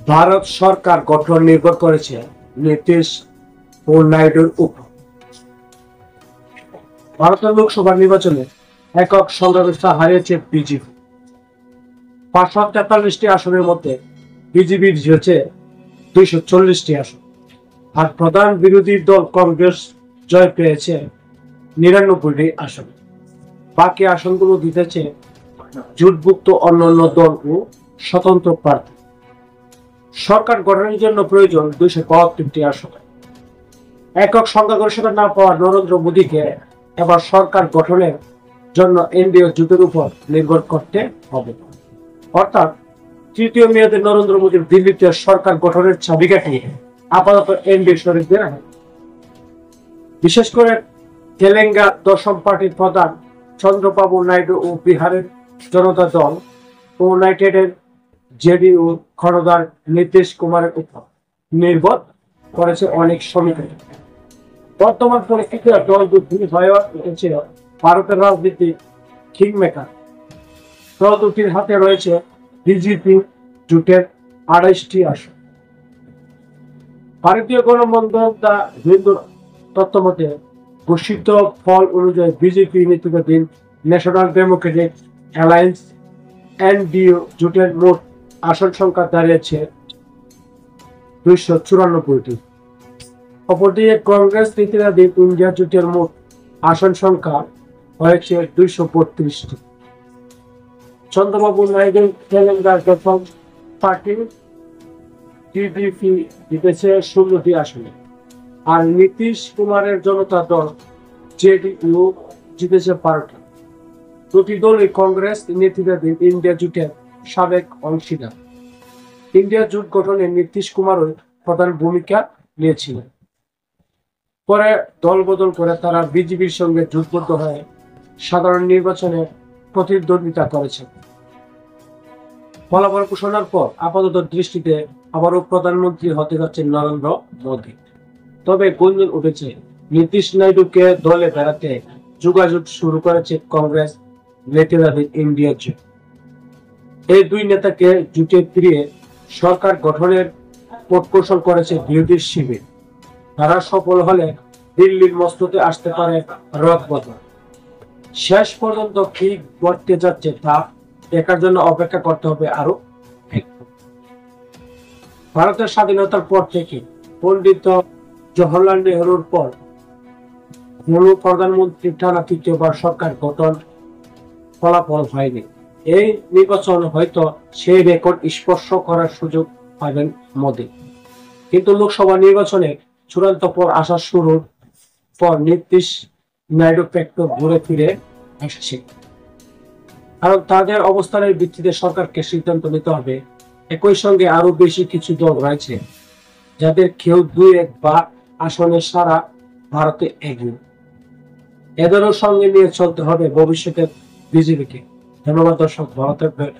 ভারত সরকার গঠন নির্ভর করেছে নীতিশ ও নাইডুর উপর। ভারতের লোকসভা নির্বাচনে একক সংখ্যাগরিষ্ঠতা হারিয়েছে বিজেপি। 543টি আসনের মধ্যে বিজেপির জিতেছে 240টি আসন, আর প্রধান বিরোধী দল কংগ্রেস জয় পেয়েছে 99টি আসন। বাকি আসনগুলো জিতেছে জোটভুক্ত অন্যান্য দল ও স্বতন্ত্র প্রার্থী। সরকার গঠনের জন্য প্রয়োজন 272টি আসন। একক সংখ্যাগরিষ্ঠতা না পাওয়া নরেন্দ্র মোদীকে এবার সরকার গঠনের জন্য এনডিএ জোটের উপর নির্ভর করতে হবে। অর্থাৎ তৃতীয় মেয়াদে নরেন্দ্র মোদীর দিল্লিতে সরকার গঠনের চাবিকাঠি আপাতত এনডিএ শরিকদের হাতে। বিশেষ করে তেলেঙ্গানা দশম পার্টির প্রধান চন্দ্রবাবু নাইডু ও বিহারের জনতা দল ইউনাইটেডের জেডিইউ ক্ষমতার নীতিশ কুমারের উপর নির্ভর করেছে অনেক সমীকরণ। বর্তমান পরিস্থিতিতে দল দুটি হয়ে উঠেছিল ভারতের রাজনীতি কিংমেকার। দল দুটির হাতে রয়েছে বিজেপি জোটের 28টি আসন। ভারতীয় গণমাধ্যম দ্য হিন্দু তথ্যমতে ঘোষিত ফল অনুযায়ী বিজেপি নেতৃত্বাধীন ন্যাশনাল ডেমোক্রেটিক অ্যালায়েন্স এনডিএ জোটের মোট আসন সংখ্যা দাঁড়িয়েছে 294টি। অপরদিকে কংগ্রেস নেতৃত্বাধীন ইন্ডিয়া জোটের মোট আসন সংখ্যা হয়েছে 232টি। চন্দ্রবাবু নাইডু তেলেঙ্গানা দশম পার্টি টিডিপি জিতেছে 16টি আসনে, আর নীতিশ কুমারের জনতা দল জেডিইউ জিতেছে 12টি। দুটি দলই কংগ্রেস নেতৃত্বাধীন ইন্ডিয়া জোটের সাবেক অংশীদার। ইন্ডিয়া জোট গঠনে নীতিশ কুমারও প্রধান ভূমিকা নিয়েছিলেন। পরে দল বদল করে তারা বিজেপির সঙ্গে জোটবদ্ধ হয়ে সাধারণ নির্বাচনে প্রতিদ্বন্দ্বিতা করেছেন। ফলাফল ঘোষণার পর আপাতত দৃষ্টিতে আবারও প্রধানমন্ত্রী হতে যাচ্ছেন নরেন্দ্র মোদী। তবে গুঞ্জন উঠেছে নীতিশ নাইডুকে দলে বেড়াতে যোগাযোগ শুরু করেছে কংগ্রেস নেতৃত্বাধীন ইন্ডিয়া জোট। এই দুই নেতাকে জোটে ফিরিয়ে সরকার গঠনের পথকৌশল করেছে বিরোধী শিবির। তারা সফল হলে দিল্লির মস্তকে আসতে পারে রদবদল। শেষ পর্যন্ত কি ঘটতে যাচ্ছে তা দেখার জন্য অপেক্ষা করতে হবে আরো। ভারতের স্বাধীনতার পর থেকে পণ্ডিত জওহরলাল নেহরুর পর কোনো প্রধানমন্ত্রী টানা তৃতীয়বার সরকার গঠন ফলাফল হয়নি। এই নির্বাচন হয়তো সেই রেকর্ড স্পর্শ করার সুযোগ পাবেন মোদী। কিন্তু লোকসভা নির্বাচনে চূড়ান্ত পর আসা শুরুর পর নীতিশ নাইডু একটু ঘুরে ফিরে আসছে, কারণ তাদের অবস্থানের ভিত্তিতে সরকারকে সিদ্ধান্ত নিতে হবে। একই সঙ্গে আরো বেশি কিছু দল রয়েছে যাদের কেউ 2-1 বা আসনে সারা ভারতে এগিয়ে। এদেরও সঙ্গে নিয়ে চলতে হবে ভবিষ্যতের বিজেপিকে। ধন্যবাদ দর্শক, ভালো থাকবেন।